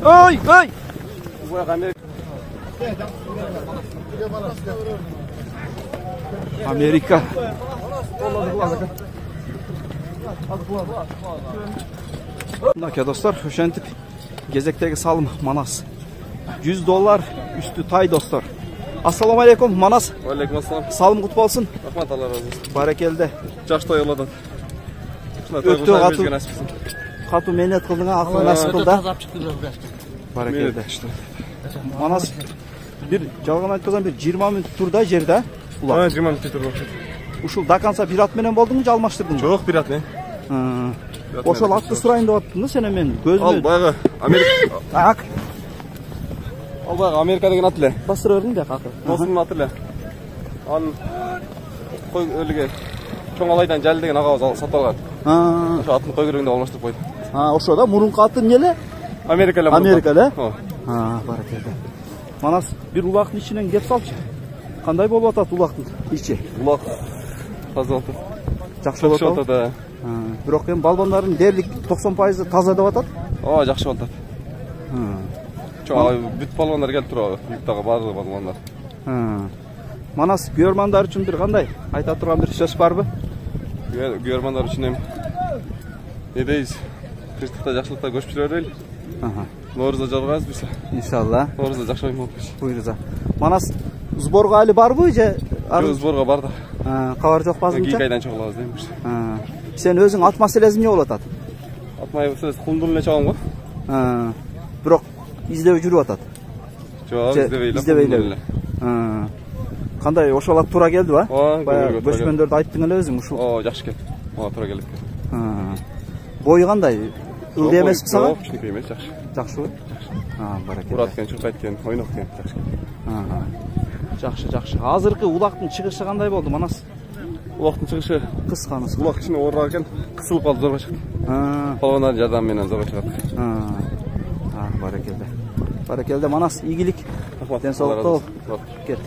Oy, oy. Amerika. Mınaki dostlar, öşentip gezekteki salım Manas. $100 üstü tay dostlar. Assalamu alaikum Manas. Aleyküm assalam. Salım kutlu olsun. Rahmat Allah razı olsun. Barakelde. Жақсы той yolladan. Öttü katı menet kıldın ha, akıl nasip kıldı. Barakelde. Manas bir жалған айтпасам bir 20 minut turda жерде. Ha, 20 minut tur. Ушул даканса bir at менен болдуңбу же алмаштырдың? Жоқ, bir at ne? Ошол атты сурайын деп аттым да сен мен көзүмө. Al bayağı Amerika. Так. Al bayağı Amerika деген ат эле. Бастыра бердиң да какы. Досумдун аты эле. Анын кой өлүгө чоң алайдан жал деген агабыз сатып алган. Ошо атын кой көргөндө алмаштырып койду. Ошо да мурунку аты эмне эле? Америка эле. Америка эле? Баракелде. Манас bir улактын ичинен кеп салчы. Кандай болуп атат улактын ичи? Улак таза болот. Жакшы болуп атат. Бирок эми балбондордун дээрлик 90% таза деп атат. Ооба, жакшы болуп атат. Чоң бүт балбондар келип турабы, юктагы баардык балбондар. Манас көрмандар үчүн бир кандай айта турган бир сөз барбы? Көрмандар үчүн эми не дейбиз? Тынчтыкта, жакшылыкта көчүп жүрө берели. Nooruzda жалгабыз бирсе. Иншалла. Nooruzda жакшы ойын болуп кетти. Буйруза. Манас сборго али барбы же? Жок, сборго бар да. Кабар жок базымча? 2 айдан чогулабыз дейм. Сен өзүң ат маселеси эмне болуп атат? Ат маселеси кулдун эле чогам го. Бирок издеп жүрүп атат. Жок, издебей эле. Кандай ошол ат туура келдиби? Баягы көчмөндөрдү айттың эле өзүң ушул. Жакшы келди. Туура келет. Бою кандай? Ылдый эмеспи сага? Жок, кичинекей эмес, жакшы. Жакшыбы? Баракелде. Урат экен, чуркайт экен, ойнок экен, жакшы. Жакшы. Азыркы улактын чыгышы кандай болду, Манас? Улактын чыгышы кысканысы. Улак ичине ооруак экен, кысылып калды, зорго чыкты. Балбондардын жардамы менен зорго чыгат. Баракелде. Баракелде Манас, ийгилик. Ден соолукта бол. Кет.